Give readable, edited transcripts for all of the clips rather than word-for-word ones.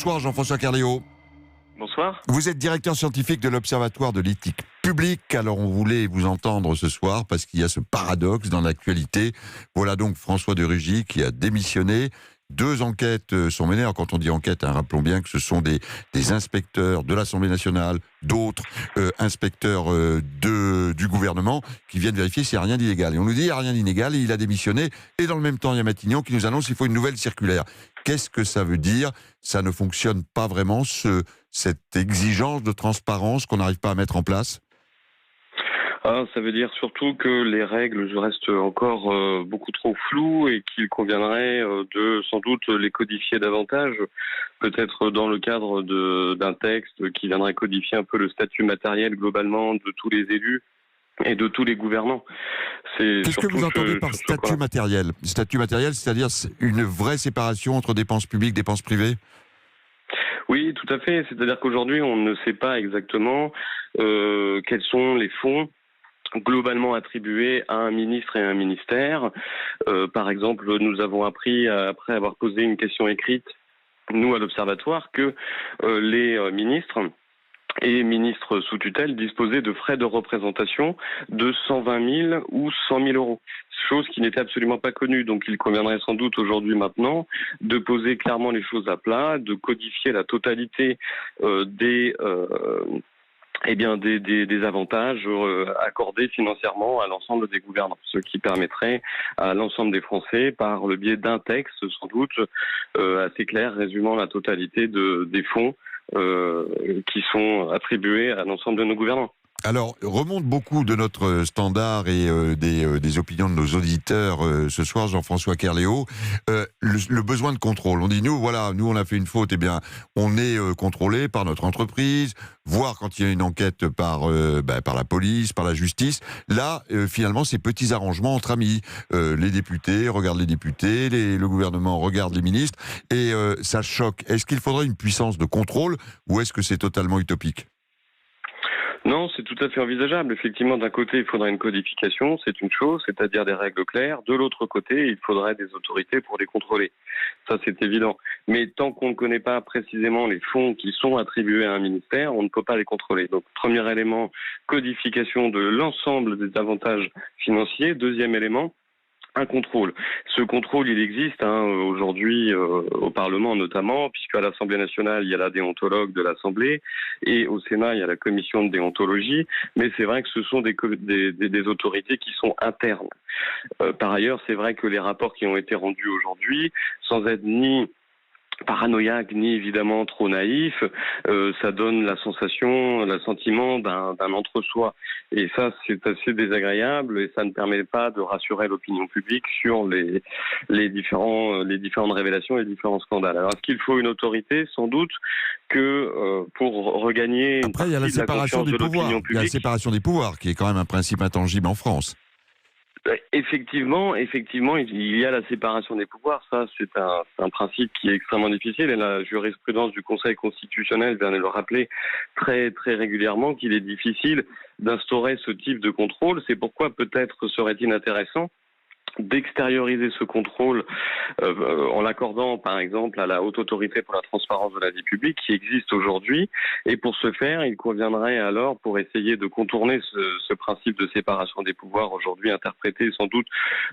Bonsoir Jean-François Carléo. Bonsoir. Vous êtes directeur scientifique de l'Observatoire de l'éthique publique. Alors on voulait vous entendre ce soir parce qu'il y a ce paradoxe dans l'actualité. Voilà donc François de Rugy qui a démissionné. 2 enquêtes sont menées. Alors quand on dit enquête, rappelons bien que ce sont des inspecteurs de l'Assemblée nationale, d'autres inspecteurs du gouvernement qui viennent vérifier s'il n'y a rien d'illégal. Et on nous dit qu'il n'y a rien d'illégal et il a démissionné. Et dans le même temps, il y a Matignon qui nous annonce qu'il faut une nouvelle circulaire. Qu'est-ce que ça veut dire ? Ça ne fonctionne pas vraiment, cette exigence de transparence qu'on n'arrive pas à mettre en place ? Ça veut dire surtout que les règles restent encore beaucoup trop floues et qu'il conviendrait de sans doute les codifier davantage, peut-être dans le cadre d'un texte qui viendrait codifier un peu le statut matériel globalement de tous les élus et de tous les gouvernants. Qu'est-ce que vous entendez par statut matériel ? Statut matériel, c'est-à-dire une vraie séparation entre dépenses publiques et dépenses privées ? Oui, tout à fait. C'est-à-dire qu'aujourd'hui, on ne sait pas exactement quels sont les fonds globalement attribués à un ministre et à un ministère. Par exemple, nous avons appris, après avoir posé une question écrite, nous à l'Observatoire, que les ministres et ministres sous tutelle disposaient de frais de représentation de 120 000 ou 100 000 euros. Chose qui n'était absolument pas connue. Donc il conviendrait sans doute aujourd'hui maintenant de poser clairement les choses à plat, de codifier la totalité des avantages accordés financièrement à l'ensemble des gouvernants, ce qui permettrait à l'ensemble des Français, par le biais d'un texte sans doute assez clair, résumant la totalité des fonds qui sont attribués à l'ensemble de nos gouvernants. Alors, remonte beaucoup de notre standard et des opinions de nos auditeurs ce soir, Jean-François Carléo, le besoin de contrôle. On dit, nous, on a fait une faute, on est contrôlé par notre entreprise, voire quand il y a une enquête par la police, par la justice. Là, finalement, ces petits arrangements entre amis. Les députés regardent les députés, le gouvernement regarde les ministres, et ça choque. Est-ce qu'il faudrait une puissance de contrôle, ou est-ce que c'est totalement utopique ? Non, c'est tout à fait envisageable. Effectivement, d'un côté, il faudrait une codification, c'est une chose, c'est-à-dire des règles claires. De l'autre côté, il faudrait des autorités pour les contrôler. Ça, c'est évident. Mais tant qu'on ne connaît pas précisément les fonds qui sont attribués à un ministère, on ne peut pas les contrôler. Donc, premier élément, codification de l'ensemble des avantages financiers. Deuxième élément, un contrôle. Ce contrôle, il existe aujourd'hui au Parlement notamment, puisque à l'Assemblée nationale, il y a la déontologue de l'Assemblée, et au Sénat, il y a la commission de déontologie, mais c'est vrai que ce sont des autorités qui sont internes. Par ailleurs, c'est vrai que les rapports qui ont été rendus aujourd'hui, sans être ni paranoïaque ni évidemment trop naïf, ça donne le sentiment d'un entre-soi. Et ça, c'est assez désagréable et ça ne permet pas de rassurer l'opinion publique sur les différentes révélations et les différents scandales. Alors, est-ce qu'il faut une autorité ? Sans doute que pour regagner Après, il y a la séparation des pouvoirs. Il y a la séparation des pouvoirs qui est quand même un principe intangible en France. Effectivement, il y a la séparation des pouvoirs. Ça, c'est un principe qui est extrêmement difficile. Et la jurisprudence du Conseil constitutionnel vient de le rappeler très, très régulièrement qu'il est difficile d'instaurer ce type de contrôle. C'est pourquoi peut-être serait-il intéressant d'extérioriser ce contrôle en l'accordant par exemple à la Haute Autorité pour la transparence de la vie publique qui existe aujourd'hui, et pour ce faire il conviendrait alors, pour essayer de contourner ce principe de séparation des pouvoirs aujourd'hui interprété sans doute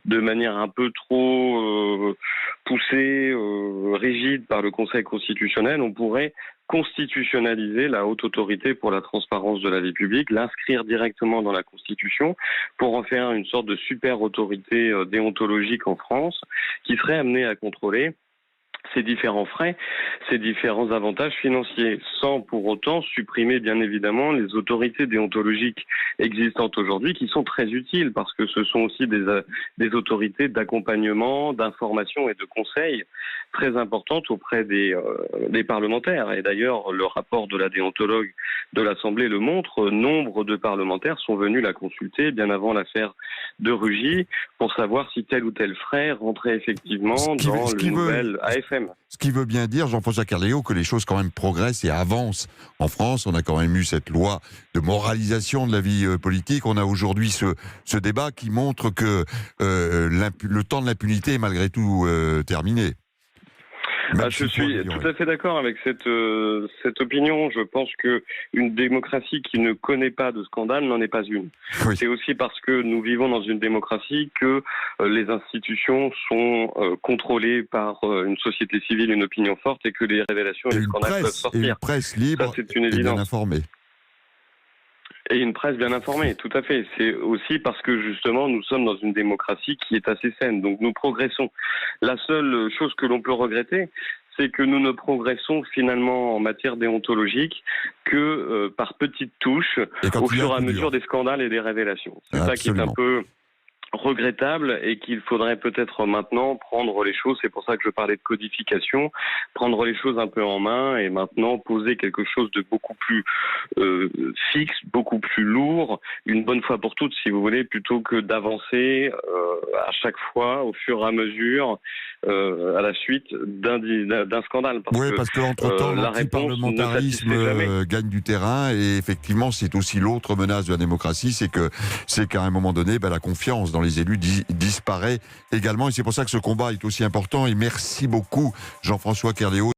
de manière un peu trop poussée, rigide par le Conseil constitutionnel, on pourrait constitutionnaliser la Haute Autorité pour la transparence de la vie publique, l'inscrire directement dans la Constitution pour en faire une sorte de super autorité déontologique en France qui serait amenée à contrôler ces différents frais, ces différents avantages financiers, sans pour autant supprimer bien évidemment les autorités déontologiques existantes aujourd'hui qui sont très utiles parce que ce sont aussi des autorités d'accompagnement, d'information et de conseil très importantes auprès des parlementaires. Et d'ailleurs, le rapport de la déontologue de l'Assemblée le montre, nombre de parlementaires sont venus la consulter bien avant l'affaire de Rugy pour savoir si tel ou tel frais rentrait effectivement dans le nouvel AFM. Ce qui veut bien dire, Jean-François Carléo, que les choses quand même progressent et avancent. En France, on a quand même eu cette loi de moralisation de la vie politique. On a aujourd'hui ce débat qui montre que le temps de l'impunité est malgré tout terminé. Je suis tout à fait d'accord avec cette opinion. Je pense que une démocratie qui ne connaît pas de scandale n'en est pas une. Oui. C'est aussi parce que nous vivons dans une démocratie que les institutions sont contrôlées par une société civile, une opinion forte, et que les révélations et les scandales peuvent sortir. Et une presse libre ça, c'est une et évidence. bien informée. Et une presse bien informée, tout à fait. C'est aussi parce que justement nous sommes dans une démocratie qui est assez saine, donc nous progressons. La seule chose que l'on peut regretter, c'est que nous ne progressons finalement en matière déontologique que par petites touches au fur et à mesure des scandales et des révélations. C'est ça qui est un peu regrettable et qu'il faudrait peut-être maintenant prendre les choses, c'est pour ça que je parlais de codification, prendre les choses un peu en main et maintenant poser quelque chose de beaucoup plus fixe, beaucoup plus lourd, une bonne fois pour toutes si vous voulez, plutôt que d'avancer à chaque fois au fur et à mesure à la suite d'un scandale. Parce que entre-temps, l'antiparlementarisme gagne du terrain et effectivement c'est aussi l'autre menace de la démocratie, c'est qu'à un moment donné, la confiance dans les élus disparaît également et c'est pour ça que ce combat est aussi important et merci beaucoup Jean-François Kerléo.